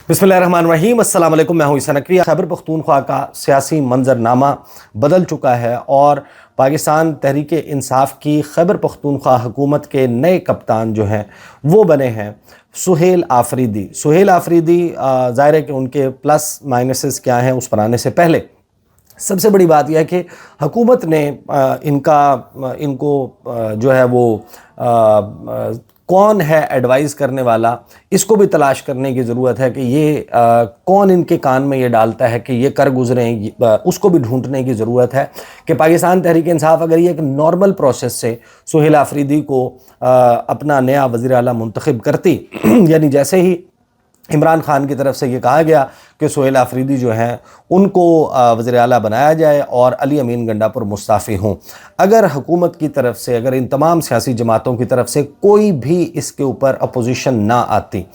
बिस्मिल्लाहिर्रहमानिर्रहीम। अस्सलाम वालेकुम। मैं हूं ईसा नकवी। खैबर पख्तूनख्वा का सियासी मंजरनामा बदल चुका है और पाकिस्तान तहरीक इंसाफ की खैबर पख्तूनख्वा हुकूमत के नए कप्तान जो हैं वो बने हैं सुहेल आफरीदी। सुहेल आफरीदी ज़ाहिर है कि उनके प्लस माइनसेस क्या हैं उस पर आने से पहले सबसे बड़ी बात यह है कि हुकूमत ने इनको जो है वो कौन है एडवाइस करने वाला, इसको भी तलाश करने की ज़रूरत है कि ये कौन इनके कान में ये डालता है कि ये कर गुजरें, उसको भी ढूंढने की ज़रूरत है कि पाकिस्तान तहरीक इंसाफ अगर ये एक नॉर्मल प्रोसेस से सुहेल आफरीदी को अपना नया वज़ीर आला मुंतखब करती यानी जैसे ही इमरान खान की तरफ से ये कहा गया कि सुहेल आफरीदी जो हैं उनको वज़ीर आला बनाया जाए और अली अमीन गंडापुर मुस्ताफ़ी हों, अगर हुकूमत की तरफ से, अगर इन तमाम सियासी जमातों की तरफ से कोई भी इसके ऊपर अपोजिशन ना आती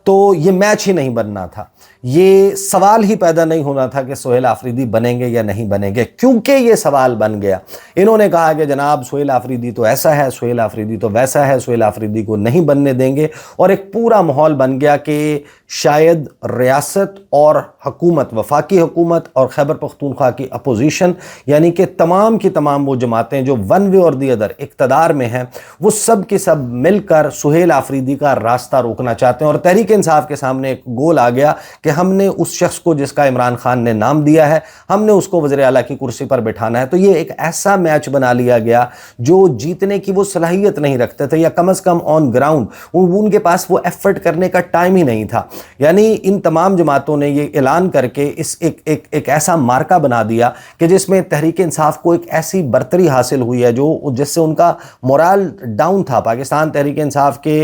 तो ये मैच ही नहीं बनना था, ये सवाल ही पैदा नहीं होना था कि सुहेल आफरीदी बनेंगे या नहीं बनेंगे। क्योंकि ये सवाल बन गया, इन्होंने कहा कि जनाब सुहेल आफरीदी तो ऐसा है, सुहेल आफरीदी तो वैसा है, सुहेल आफरीदी को नहीं बनने देंगे, और एक पूरा माहौल बन गया कि शायद रियासत और हुकूमत, वफाकी हुकूमत और खैबर पख्तूनख्वा की अपोजिशन यानी कि तमाम की तमाम वो जमातें जो वन वे और दी अदर इक़्तिदार में हैं, वो सब के सब मिलकर सुहेल आफरीदी का रास्ता रोकना चाहते हैं। और तहरीक इंसाफ के सामने एक गोल आ गया कि हमने उस शख्स को जिसका इमरान खान ने नाम दिया है, हमने उसको वज़ीर आला की कुर्सी पर बिठाना है। तो ये एक ऐसा मैच बना लिया गया जो जीतने की वो सलाहियत नहीं रखते थे, या कम अज़ कम ऑन ग्राउंड उनके पास वो एफर्ट करने का टाइम ही नहीं था। यानी इन तमाम जमातों ने ये ऐलान करके इस एक ऐसा मार्का बना दिया कि जिसमें तहरीक इंसाफ को एक ऐसी बर्तरी हासिल हुई है जो जिससे उनका मोराल डाउन था। पाकिस्तान तहरीक इंसाफ के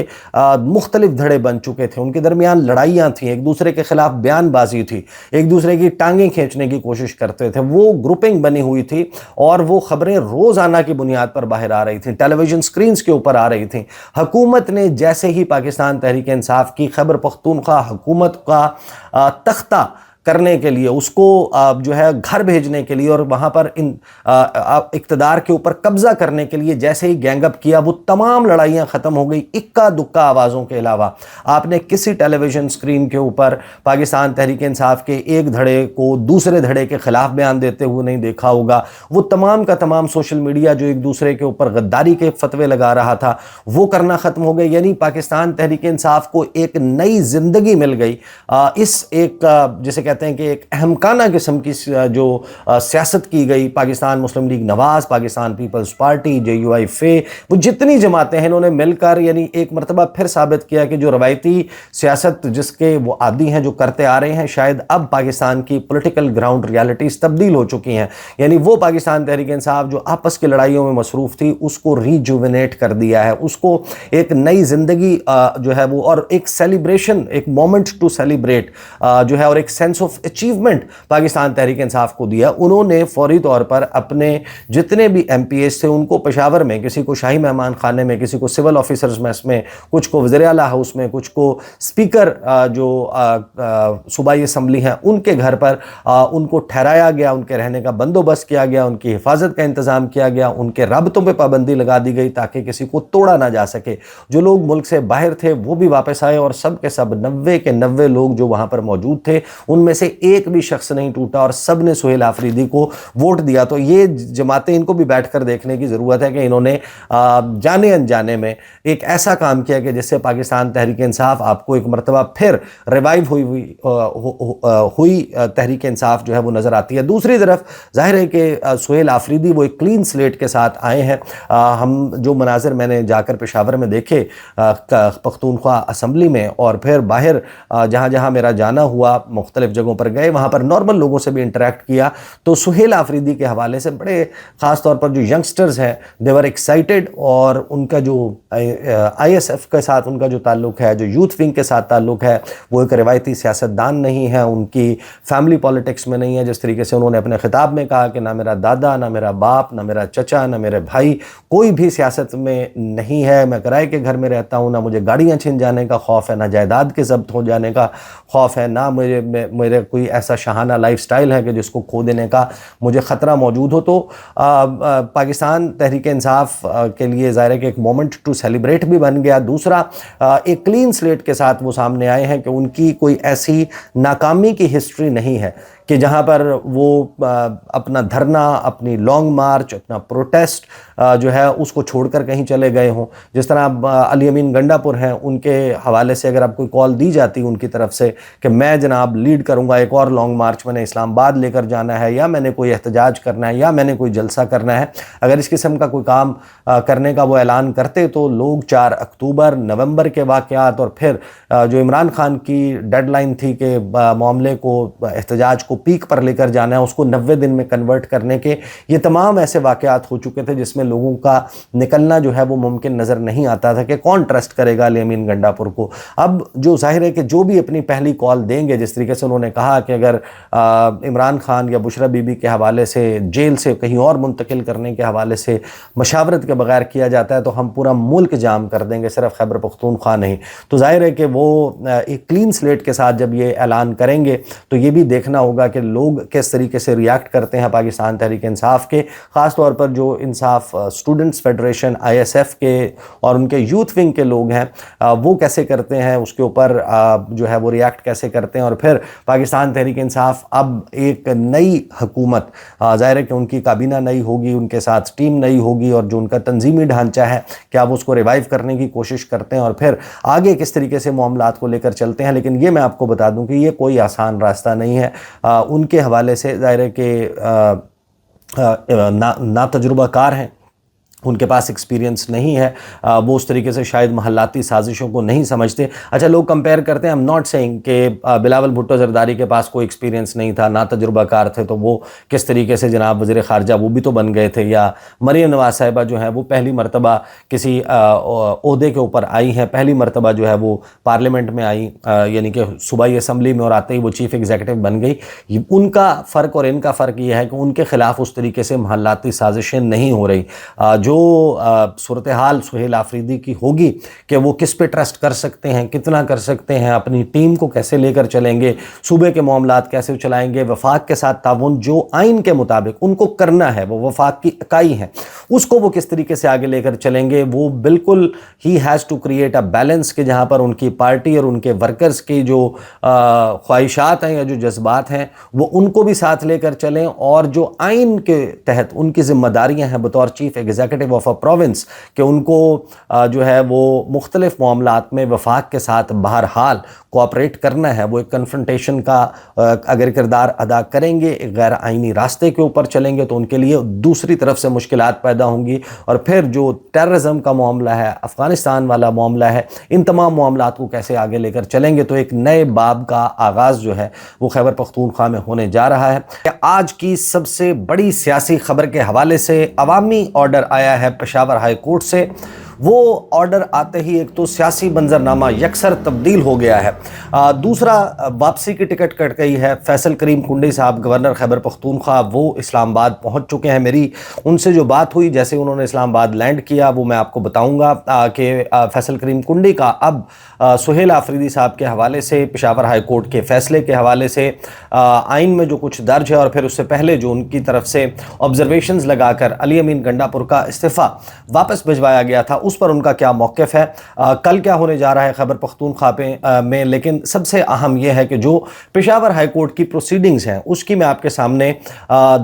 मुख्तलिफ धड़े बन चुके थे, उनके दरमियान लड़ाइयाँ थीं, एक दूसरे के खिलाफ बयानबाजी थी, एक दूसरे की टांगें खींचने की कोशिश करते थे, वो ग्रुपिंग बनी हुई थी और वो खबरें रोज़ाना की बुनियाद पर बाहर आ रही थी, टेलीविज़न स्क्रीन्स के ऊपर आ रही थी। हुकूमत ने जैसे ही पाकिस्तान तहरीक इंसाफ की खैबर पख्तूनख्वा हुकूमत का तख्ता करने के लिए, उसको जो है घर भेजने के लिए और वहाँ पर इन इक़्तिदार के ऊपर कब्ज़ा करने के लिए जैसे ही गैंगअप किया, वो तमाम लड़ाइयाँ ख़त्म हो गई इक्का दुक्का आवाज़ों के अलावा। आपने किसी टेलीविज़न स्क्रीन के ऊपर पाकिस्तान तहरीक इंसाफ के एक धड़े को दूसरे धड़े के ख़िलाफ़ बयान देते हुए नहीं देखा होगा। वो तमाम का तमाम सोशल मीडिया जो एक दूसरे के ऊपर गद्दारी के फतवे लगा रहा था वो करना ख़त्म हो गए। यानी पाकिस्तान तहरीक इंसाफ को एक नई ज़िंदगी मिल गई। इस एक जिसे कहते हैं कि एक अहमकाना किस्म की जो सियासत की गई, Pakistan Muslim League Nawaz, Pakistan Peoples Party, JUI F, वो जितनी जमातें हैं इन्होंने मिलकर यानी एक मरतबा फिर साबित किया कि जो रवायती सियासत जिसके वो आदी हैं, जो करते आ रहे हैं, शायद अब पाकिस्तान की पॉलिटिकल ग्राउंड रियलिटीज़ तब्दील हो चुकी हैं। यानी वो पाकिस्तान तहरीक इंसाफ जो आपस की लड़ाइयों में मसरूफ़ थी उसको रिजुविनेट कर दिया है, उसको एक नई ज़िंदगी जो है वो, और एक सेलिब्रेशन, एक मोमेंट टू सेलिब्रेट जो है, और एक sense of achievement Pakistan Tehreek Insaf को दिया। उन्होंने फौरी तौर पर अपने जितने भी MPs थे उनको पेशावर में, किसी को शाही मेहमान खाने में, किसी को सिविल ऑफिसर्स मेस में, कुछ को वज़ीर आला हाउस में, कुछ को स्पीकर जो सूबाई असम्बली हैं उनके घर पर उनको ठहराया गया, उनके रहने का बंदोबस्त किया गया, उनकी हिफाजत का इंतज़ाम किया गया, उनके रबतों पर पाबंदी लगा दी गई ताकि किसी को तोड़ा ना जा सके। जो लोग मुल्क से बाहर थे वो भी वापस आए और सब के सब 90 के 90 लोग जो वहाँ पर मौजूद थे उनमें से एक भी शख्स नहीं टूटा और सब ने सुहेल आफरीदी को वोट दिया। तो ये जमातें, इनको भी बैठकर देखने की ज़रूरत है कि इन्होंने जाने अनजाने में एक ऐसा काम किया कि जिससे पाकिस्तान तहरीक इंसाफ आपको एक मरतबा फिर रिवाइव हुई तहरीक इंसाफ जो है वो नज़र आती है। दूसरी तरफ जाहिर है कि सुहेल आफरीदी वो एक क्लीन स्लेट के साथ आए हैं। हम जो मनाजिर मैंने जाकर पेशावर में देखे पख्तूनख्वा असम्बली में और फिर बाहर जहाँ जहाँ मेरा जाना हुआ, मुख्तलिफ जगहों पर गए, वहाँ पर नॉर्मल लोगों से भी इंटरेक्ट किया, तो सुहेल आफरीदी के हवाले से बड़े ख़ास तौर पर जो यंगस्टर्स हैं देवर एक्साइटेड, और उनका जो ISF के साथ उनका जो ताल्लुक़ है, जो यूथ विंग के साथ ताल्लुक़ है, वो एक रिवायती सियासतदान नहीं है, उनकी फैमिली पॉलिटिक्स में नहीं है। जिस तरीके से उन्होंने अपने ख़िताब में कहा कि ना मेरा दादा, ना मेरा बाप, ना मेरा चचा, ना मेरे भाई, कोई भी सियासत में नहीं है, मैं किराए के घर में रहता हूँ, ना मुझे गाड़ियाँ छिन जाने का खौफ है, ना जायदाद के ज़ब्त हो जाने का खौफ है, ना मेरे कोई ऐसा शाहाना लाइफस्टाइल है कि जिसको खो देने का मुझे ख़तरा मौजूद हो। तो पाकिस्तान तहरीक इंसाफ के लिए ज़ाहिर है कि एक मोमेंट टू सेलिब्रेट डिलिबरेट भी बन गया। दूसरा, एक क्लीन स्लेट के साथ वो सामने आए हैं कि उनकी कोई ऐसी नाकामी की हिस्ट्री नहीं है कि जहाँ पर वो अपना धरना, अपनी लॉन्ग मार्च, अपना प्रोटेस्ट जो है उसको छोड़कर कहीं चले गए हों। जिस तरह अली अमीन गंडापुर हैं, उनके हवाले से अगर आप कोई कॉल दी जाती उनकी तरफ से कि मैं जनाब लीड करूंगा एक और लॉन्ग मार्च, मैंने इस्लामाबाद लेकर जाना है, या मैंने कोई एहतजाज करना है, या मैंने कोई जलसा करना है, अगर इस किस्म का कोई काम करने का वो ऐलान करते तो लोग 4 अक्टूबर, नवंबर के वाक़यात और फिर जो इमरान खान की डेडलाइन थी कि मामले को, एहतजाज को पीक पर लेकर जाना है, उसको 90 दिन में कन्वर्ट करने के, ये तमाम ऐसे वाक़यात हो चुके थे जिसमें लोगों का निकलना जो है वो मुमकिन नज़र नहीं आता था कि कौन ट्रस्ट करेगा अली अमीन गंडापुर को। अब जो जाहिर है कि जो भी अपनी पहली कॉल देंगे, जिस तरीके से उन्होंने कहा कि अगर इमरान खान या बुशरा बीबी के हवाले से जेल से कहीं और मुंतकिल करने के हवाले से मशावरत के बगैर किया जाता है तो हम पूरा मुल्क जाम कर देंगे, सिर्फ खैबर पख्तूनख्वा नहीं, तो जाहिर है कि वो एक क्लीन स्लेट के साथ जब ये ऐलान करेंगे तो ये भी देखना होगा कि लोग किस तरीके से रिएक्ट करते हैं पाकिस्तान तहरीक इंसाफ के, ख़ास तौर पर जो इंसाफ स्टूडेंट्स फेडरेशन ISF के और उनके यूथ विंग के लोग हैं वो कैसे करते हैं, उसके ऊपर जो है वो रिएक्ट कैसे करते हैं। और फिर पाकिस्तान तहरीक इंसाफ अब एक नई हुकूमत, ज़ाहिर है कि उनकी काबीना नई होगी, उनके साथ टीम नई होगी, और जो उनका तंजीमी ढांचा है क्या वो उसको रिवाइव करने की कोशिश करते हैं और फिर आगे किस तरीके से मामलात को लेकर चलते हैं। लेकिन ये मैं आपको बता दूं कि ये कोई आसान रास्ता नहीं है। उनके हवाले से ज़ाहिर है कि ना तजुर्बाकार हैं, उनके पास एक्सपीरियंस नहीं है, वो उस तरीके से शायद महल्लाती साजिशों को नहीं समझते। अच्छा, लोग कंपेयर करते हैं, आई एम नॉट सेइंग कि बिलावल भुट्टो जरदारी के पास कोई एक्सपीरियंस नहीं था, ना तजुर्बाकार थे, तो वो किस तरीके से जनाब वज़ीर ख़ारजा वो भी तो बन गए थे, या मरियम नवाज़ साहिबा जो है वो पहली मरतबा किसी ओहदे के ऊपर आई हैं, पहली मरतबा जो है वो पार्लियामेंट में आई, यानी कि सूबाई असम्बली में, और आते ही वो चीफ़ एग्जीक्यूटिव बन गई। उनका फ़र्क और इनका फ़र्क ये है कि उनके ख़िलाफ़ उस तरीके से महल्लाती साजिशें नहीं हो रही। जो सूरत हाल सुहेल आफरीदी की होगी कि वो किस पे ट्रस्ट कर सकते हैं, कितना कर सकते हैं, अपनी टीम को कैसे लेकर चलेंगे, सूबे के मामलात कैसे चलाएंगे, वफाक के साथ ताउन जो आइन के मुताबिक उनको करना है, वो वफाक की इकाई है, उसको वो किस तरीके से आगे लेकर चलेंगे। वो बिल्कुल ही has to create a balance के जहाँ पर उनकी पार्टी और उनके वर्कर्स की जो ख्वाहिशात हैं या जो जज्बात हैं वो उनको भी साथ लेकर चलें, और जो आइन के तहत उनकी जिम्मेदारियाँ हैं बतौर chief executive of a province कि उनको जो है वो मुख्तलिफ मामलात में वफाक के साथ बहरहाल कोऑपरेट करना है, वो एक कन्फ्रंटेशन का अगर किरदार अदा करेंगे, एक गैर आइनी रास्ते के ऊपर चलेंगे तो उनके लिए दूसरी तरफ से मुश्किलात पैदा होंगी। और फिर जो टेररिज्म का मामला है, अफ़गानिस्तान वाला मामला है, इन तमाम मामलात को कैसे आगे लेकर चलेंगे, तो एक नए बाब का आगाज़ जो है वो खैबर पख्तूनख्वा में होने जा रहा है। आज की सबसे बड़ी सियासी खबर के हवाले से अवामी ऑर्डर आया है पेशावर हाई कोर्ट से। वो ऑर्डर आते ही एक तो सियासी मंजरनामा यकसर तब्दील हो गया है, दूसरा वापसी की टिकट कट गई है। फैसल करीम कुंडी साहब गवर्नर खैबर पख्तूनख्वा वो इस्लामाबाद पहुंच चुके हैं। मेरी उनसे जो बात हुई, जैसे उन्होंने इस्लामाबाद लैंड किया, वो मैं आपको बताऊंगा कि फैसल करीम कुंडी का अब सुहेल आफरीदी साहब के हवाले से, पेशावर हाई कोर्ट के फैसले के हवाले से आइन में जो कुछ दर्ज है, और फिर उससे पहले जो उनकी तरफ से ऑब्जर्वेशंस लगाकर अली अमीन गंडापुर का इस्तीफ़ा वापस भिजवाया गया था, उस पर उनका क्या मौक़िफ़ है, कल क्या होने जा रहा है खैबर पख्तूनख्वा में। लेकिन सबसे अहम यह है कि जो पेशावर हाई कोर्ट की प्रोसीडिंग्स हैं उसकी मैं आपके सामने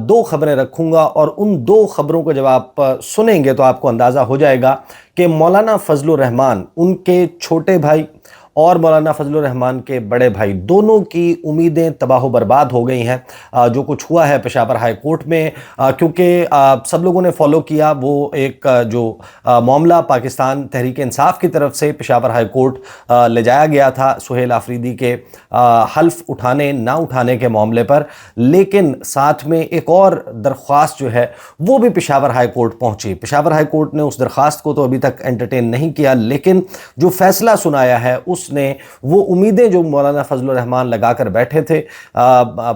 2 खबरें रखूँगा, और उन 2 खबरों को जब आप सुनेंगे तो आपको अंदाज़ा हो जाएगा कि मौलाना फजलुर रहमान, उनके छोटे भाई और मौलाना फजलुर रहमान के बड़े भाई, दोनों की उम्मीदें तबाह बर्बाद हो गई हैं जो कुछ हुआ है पेशावर हाई कोर्ट में। क्योंकि सब लोगों ने फॉलो किया वो एक जो मामला पाकिस्तान तहरीक इंसाफ की तरफ से पेशावर हाई कोर्ट ले जाया गया था सुहेल आफरीदी के हल्फ उठाने ना उठाने के मामले पर, लेकिन साथ में एक और दरख्वास्त जो है वो भी पेशावर हाई कोर्ट पहुंची। पेशावर हाई कोर्ट ने उस दरख्वास्त को तो अभी तक एंटरटेन नहीं किया, लेकिन जो फैसला सुनाया है उस ہاؤس نے وہ امیدیں جو مولانا فضل الرحمان لگا کر بیٹھے تھے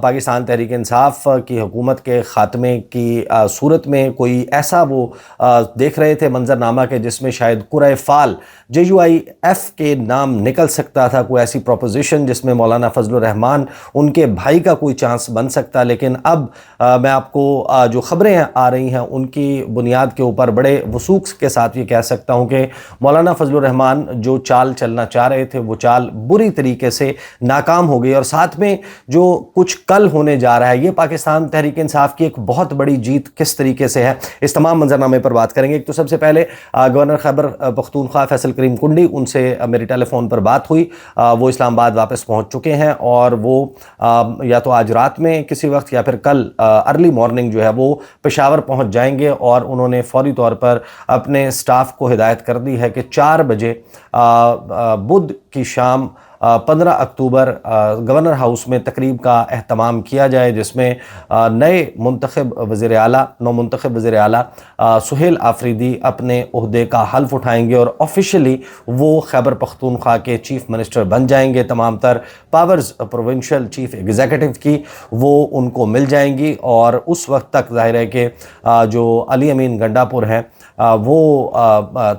پاکستان تحریک انصاف کی حکومت کے خاتمے کی صورت میں، کوئی ایسا وہ دیکھ رہے تھے منظرنامہ کے جس میں شاید قرۂ فال JUIF کے نام نکل سکتا تھا، کوئی ایسی پروپوزیشن جس میں مولانا فضل الرحمان ان کے بھائی کا کوئی چانس بن سکتا، لیکن اب میں آپ کو جو خبریں آ رہی ہیں ان کی بنیاد کے اوپر بڑے وثوق کے ساتھ یہ کہہ سکتا ہوں کہ مولانا فضل الرحمان جو چال چلنا چاہ رہے تھے وہ چال بری طریقے سے ناکام ہو گئی، اور ساتھ میں جو کچھ کل ہونے جا رہا ہے یہ پاکستان تحریک انصاف کی ایک بہت بڑی جیت کس طریقے سے ہے، اس تمام منظرنامے پر بات کریں گے۔ ایک تو سب سے پہلے گورنر خیبر پختونخوا فیصل کریم کنڈی، ان سے میری ٹیلی فون پر بات ہوئی، وہ اسلام آباد واپس پہنچ چکے ہیں اور وہ یا تو آج رات میں کسی وقت یا پھر کل ارلی مارننگ جو ہے وہ پشاور پہنچ جائیں گے، اور انہوں نے فوری طور پر اپنے سٹاف کو ہدایت کر دی ہے کہ 4 بجے بدھ کی شام 15 اکتوبر گورنر ہاؤس میں تقریب کا اہتمام کیا جائے، جس میں نئے منتخب وزیر اعلیٰ نومنتخب وزیر اعلیٰ سہیل آفریدی اپنے عہدے کا حلف اٹھائیں گے اور آفیشلی وہ خیبر پختونخوا کے چیف منسٹر بن جائیں گے۔ تمام تر پاورز پروونشل چیف ایگزیکٹو کی وہ ان کو مل جائیں گی، اور اس وقت تک ظاہر ہے کہ جو علی امین گنڈاپور ہیں وہ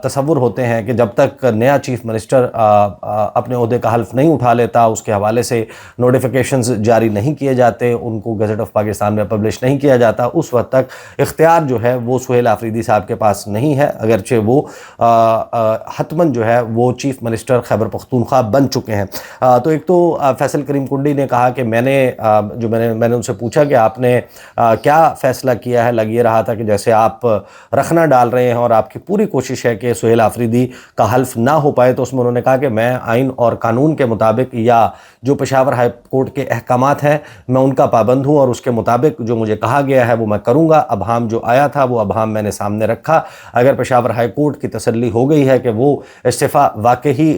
تصور ہوتے ہیں کہ جب تک نیا چیف منسٹر اپنے عہدے کا حلف نہیں اٹھا لیتا، اس کے حوالے سے نوٹیفیکیشنز جاری نہیں کیے جاتے، ان کو گزٹ آف پاکستان میں پبلش نہیں کیا جاتا، اس وقت تک اختیار جو ہے وہ سہیل آفریدی صاحب کے پاس نہیں ہے، اگرچہ وہ حتماً جو ہے وہ چیف منسٹر خیبر پختونخوا بن چکے ہیں۔ تو ایک تو فیصل کریم کنڈی نے کہا کہ میں نے ان سے پوچھا کہ آپ نے کیا فیصلہ کیا ہے، لگ یہ رہا تھا کہ جیسے آپ رخنا ڈال رہے ہیں اور آپ کی پوری کوشش ہے کہ سہیل آفریدی کا حلف نہ ہو پائے، تو اس میں انہوں نے کہا کہ میں آئین اور قانون کے مطابق یا جو پشاور ہائی کورٹ کے احکامات ہیں میں ان کا پابند ہوں، اور اس کے مطابق جو مجھے کہا گیا ہے وہ میں کروں گا۔ ابہام جو آیا تھا وہ ابہام میں نے سامنے رکھا، اگر پشاور ہائی کورٹ کی تسلی ہو گئی ہے کہ وہ استعفیٰ واقعی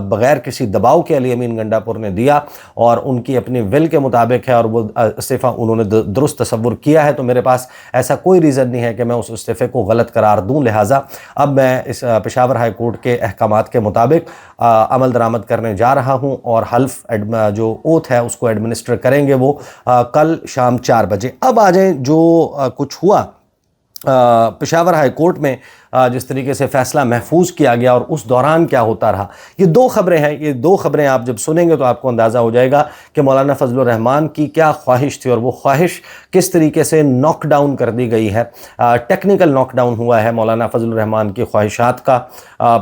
بغیر کسی دباؤ کے علی امین گنڈاپور نے دیا اور ان کی اپنی ول کے مطابق ہے اور وہ استعفیٰ انہوں نے درست تصور کیا ہے، تو میرے پاس ایسا کوئی ریزن نہیں ہے کہ میں اس استعفے کو غلط قرار دوں، لہٰذا اب میں اس پشاور ہائی کورٹ کے احکامات کے مطابق عمل درآمد کرنے جا رہا ہوں، اور حلف جو اوتھ ہے اس کو ایڈمنسٹر کریں گے وہ کل شام 4 بجے۔ اب آ جائیں جو کچھ ہوا پشاور ہائی کورٹ میں، جس طریقے سے فیصلہ محفوظ کیا گیا اور اس دوران کیا ہوتا رہا، یہ 2 خبریں ہیں۔ یہ 2 خبریں آپ جب سنیں گے تو آپ کو اندازہ ہو جائے گا کہ مولانا فضل الرحمان کی کیا خواہش تھی اور وہ خواہش کس طریقے سے ناک ڈاؤن کر دی گئی ہے، ٹیکنیکل ناک ڈاؤن ہوا ہے مولانا فضل الرحمان کی خواہشات کا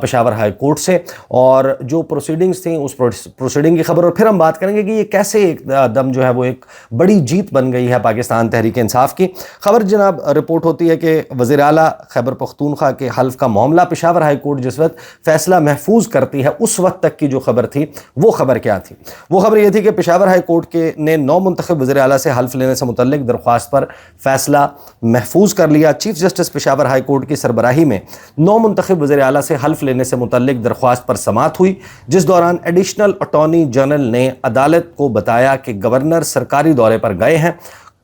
پشاور ہائی کورٹ سے، اور جو پروسیڈنگز تھیں اس پروسیڈنگ کی خبر، اور پھر ہم بات کریں گے کہ یہ کیسے ایک دم جو ہے وہ ایک بڑی جیت بن گئی ہے پاکستان تحریک انصاف کی۔ خبر جناب رپورٹ ہوتی ہے کہ وزیر اعلیٰ خیبر پختونخوا کے حلف کا معاملہ پشاور ہائی کورٹ جس وقت فیصلہ محفوظ کرتی ہے، اس وقت تک کی جو خبر تھی وہ خبر کیا تھی؟ وہ خبر یہ تھی کہ پشاور ہائی کورٹ نے نو منتخب وزیر اعلیٰ سے حلف لینے سے متعلق درخواست پر فیصلہ محفوظ کر لیا۔ Chief justice Peshawar high court کی سربراہی میں 9 منتخب وزیر اعلیٰ سے حلف لینے سے متعلق درخواست پر سماعت ہوئی، جس دوران ایڈیشنل اٹارنی جنرل نے عدالت کو بتایا کہ گورنر سرکاری دورے پر گئے ہیں،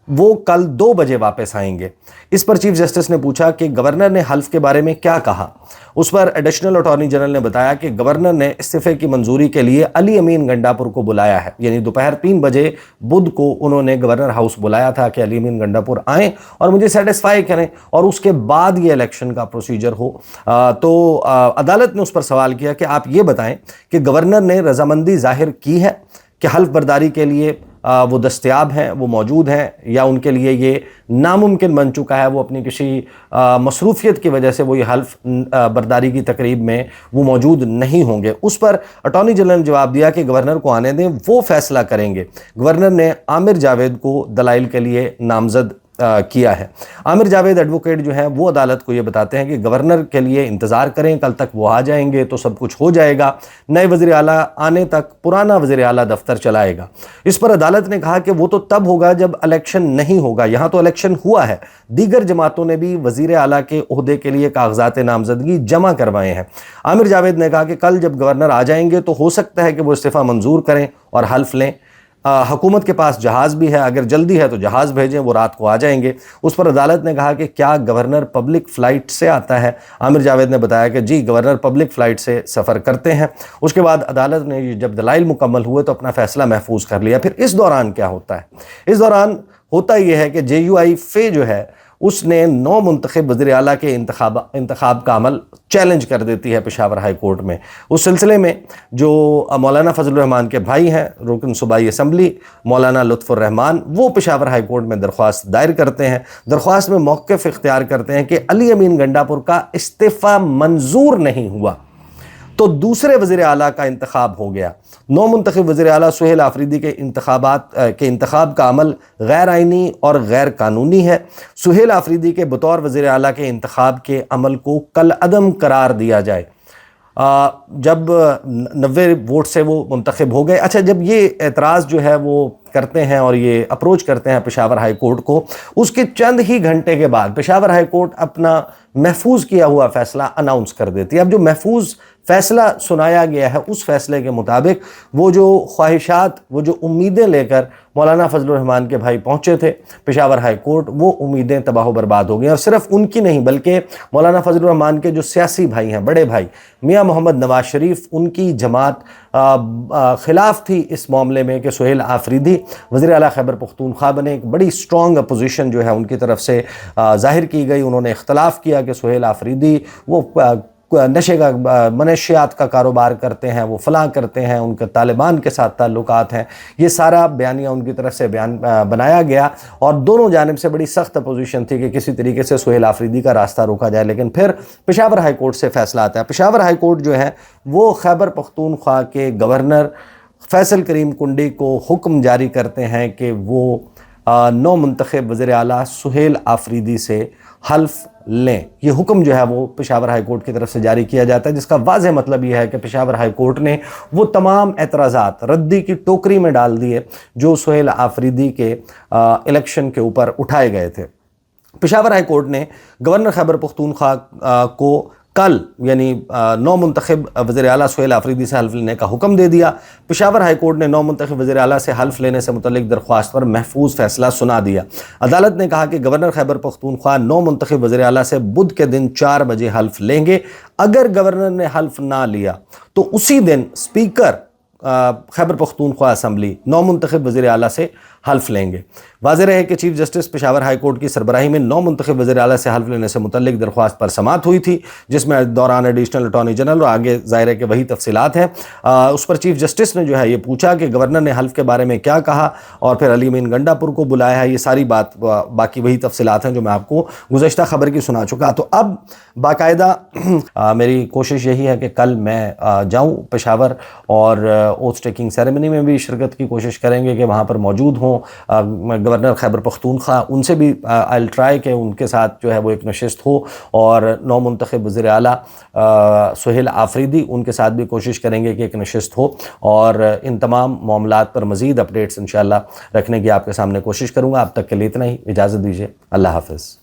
وہ کل 2 بجے واپس آئیں گے۔ اس پر چیف جسٹس نے پوچھا کہ گورنر نے حلف کے بارے میں کیا کہا۔ اس پر ایڈیشنل اٹارنی جنرل نے بتایا کہ گورنر نے استعفے کی منظوری کے لیے علی امین گنڈاپور کو بلایا ہے، یعنی دوپہر 3 بجے بدھ کو انہوں نے گورنر ہاؤس بلایا تھا کہ علی امین گنڈاپور آئیں اور مجھے سیٹسفائی کریں اور اس کے بعد یہ الیکشن کا پروسیجر ہو۔ تو عدالت نے اس پر سوال کیا کہ آپ یہ بتائیں کہ گورنر نے رضامندی ظاہر کی ہے کہ حلف برداری کے لیے وہ دستیاب ہیں، وہ موجود ہیں، یا ان کے لیے یہ ناممکن بن چکا ہے، وہ اپنی کسی مصروفیت کی وجہ سے وہ یہ حلف برداری کی تقریب میں وہ موجود نہیں ہوں گے۔ اس پر اٹارنی جنرل نے جواب دیا کہ گورنر کو آنے دیں، وہ فیصلہ کریں گے۔ گورنر نے عامر جاوید کو دلائل کے لیے نامزد کیا ہے۔ عامر جاوید ایڈوکیٹ جو ہیں وہ عدالت کو یہ بتاتے ہیں کہ گورنر کے لیے انتظار کریں، کل تک وہ آ جائیں گے تو سب کچھ ہو جائے گا، نئے وزیر اعلیٰ آنے تک پرانا وزیر اعلیٰ دفتر چلائے گا۔ اس پر عدالت نے کہا کہ وہ تو تب ہوگا جب الیکشن نہیں ہوگا، یہاں تو الیکشن ہوا ہے، دیگر جماعتوں نے بھی وزیر اعلیٰ کے عہدے کے لیے کاغذات نامزدگی جمع کروائے ہیں۔ عامر جاوید نے کہا کہ کل جب گورنر آ جائیں گے تو ہو سکتا ہے کہ وہ استعفیٰ منظور کریں اور حلف لیں۔ حکومت کے پاس جہاز بھی ہے، اگر جلدی ہے تو جہاز بھیجیں، وہ رات کو آ جائیں گے۔ اس پر عدالت نے کہا کہ کیا گورنر پبلک فلائٹ سے آتا ہے؟ عامر جاوید نے بتایا کہ جی، گورنر پبلک فلائٹ سے سفر کرتے ہیں۔ اس کے بعد عدالت نے جب دلائل مکمل ہوئے تو اپنا فیصلہ محفوظ کر لیا۔ پھر اس دوران کیا ہوتا ہے؟ اس دوران ہوتا یہ ہے کہ جے یو آئی فے جو ہے اس نے نو منتخب وزیر اعلیٰ کے انتخاب کا عمل چیلنج کر دیتی ہے پشاور ہائی کورٹ میں۔ اس سلسلے میں جو مولانا فضل الرحمان کے بھائی ہیں، رکن صوبائی اسمبلی مولانا لطف الرحمان، وہ پشاور ہائی کورٹ میں درخواست دائر کرتے ہیں۔ درخواست میں موقف اختیار کرتے ہیں کہ علی امین گنڈا پور کا استعفیٰ منظور نہیں ہوا تو دوسرے وزیر اعلیٰ کا انتخاب ہو گیا۔ نو منتخب وزیر اعلیٰ سہیل آفریدی کے انتخاب کا عمل غیر آئینی اور غیر قانونی ہے۔ سہیل آفریدی کے بطور وزیر اعلیٰ کے انتخاب کے عمل کو کالعدم قرار دیا جائے۔ جب 90 ووٹ سے وہ منتخب ہو گئے۔ اچھا، جب یہ اعتراض جو ہے وہ کرتے ہیں اور یہ اپروچ کرتے ہیں پشاور ہائی کورٹ کو، اس کے چند ہی گھنٹے کے بعد پشاور ہائی کورٹ اپنا محفوظ کیا ہوا فیصلہ اناؤنس کر دیتی ہے۔ اب جو محفوظ فیصلہ سنایا گیا ہے، اس فیصلے کے مطابق وہ جو خواہشات، وہ جو امیدیں لے کر مولانا فضل الرحمان کے بھائی پہنچے تھے پشاور ہائی کورٹ، وہ امیدیں تباہ و برباد ہو گئیں۔ اور صرف ان کی نہیں بلکہ مولانا فضل الرحمان کے جو سیاسی بھائی ہیں، بڑے بھائی میاں محمد نواز شریف، ان کی جماعت خلاف تھی اس معاملے میں کہ سہیل آفریدی وزیر اعلیٰ خیبر پختونخوا بنے۔ ایک بڑی سٹرونگ اپوزیشن جو ہے ان کی طرف سے ظاہر کی گئی۔ انہوں نے اختلاف کیا کہ سہیل آفریدی وہ نشے کا، منشیات کا کاروبار کرتے ہیں، وہ فلاں کرتے ہیں، ان کے طالبان کے ساتھ تعلقات ہیں۔ یہ سارا بیانیہ ان کی طرف سے بنایا گیا اور دونوں جانب سے بڑی سخت اپوزیشن تھی کہ کسی طریقے سے سہیل آفریدی کا راستہ روکا جائے۔ لیکن پھر پشاور ہائی کورٹ سے فیصلہ آتا ہے۔ پشاور ہائی کورٹ جو ہے وہ خیبر پختونخوا کے گورنر فیصل کریم کنڈی کو حکم جاری کرتے ہیں کہ وہ نو منتخب وزیر اعلیٰ سہیل آفریدی سے حلف لیں۔ یہ حکم جو ہے وہ پشاور ہائی کورٹ کی طرف سے جاری کیا جاتا ہے، جس کا واضح مطلب یہ ہے کہ پشاور ہائی کورٹ نے وہ تمام اعتراضات ردی کی ٹوکری میں ڈال دیے جو سہیل آفریدی کے الیکشن کے اوپر اٹھائے گئے تھے۔ پشاور ہائی کورٹ نے گورنر خیبر پختونخوا کو کل یعنی نو منتخب وزیر اعلیٰ سہیل آفریدی سے حلف لینے کا حکم دے دیا۔ پشاور ہائی کورٹ نے نو منتخب وزیر اعلیٰ سے حلف لینے سے متعلق درخواست پر محفوظ فیصلہ سنا دیا۔ عدالت نے کہا کہ گورنر خیبر پختونخوا نو منتخب وزیر اعلیٰ سے بدھ کے دن 4 بجے حلف لیں گے۔ اگر گورنر نے حلف نہ لیا تو اسی دن اسپیکر خیبر پختونخوا اسمبلی نو منتخب وزیر اعلیٰ سے حلف لیں گے۔ واضح رہے کہ chief justice Peshawar high court کی سربراہی میں نو منتخب وزیر اعلیٰ سے حلف لینے سے متعلق درخواست پر سماعت ہوئی تھی، جس میں دوران ایڈیشنل اٹارنی جنرل اور آگے ظاہر ہے کہ وہی تفصیلات ہیں۔ اس پر چیف جسٹس نے جو ہے یہ پوچھا کہ گورنر نے حلف کے بارے میں کیا کہا اور پھر علی امین گنڈا پور کو بلایا ہے۔ یہ ساری بات باقی وہی تفصیلات ہیں جو میں آپ کو گزشتہ خبر کی سنا چکا۔ تو اب باقاعدہ میری کوشش یہی ہے کہ کل میں جاؤں پشاور اور اوتھ ٹیکنگ سیریمنی میں بھی شرکت کی کوشش کریں گے کہ وہاں پر موجود ہوں گورنر خیبر پختونخوا۔ ان سے بھی آئل ٹرائی کہ ان کے ساتھ جو ہے وہ ایک نشست ہو، اور نو منتخب وزیر اعلیٰ سہیل آفریدی، ان کے ساتھ بھی کوشش کریں گے کہ ایک نشست ہو، اور ان تمام معاملات پر مزید اپڈیٹس انشاءاللہ رکھنے کی آپ کے سامنے کوشش کروں گا۔ اب تک کے لیے اتنا ہی، اجازت دیجیے، اللہ حافظ۔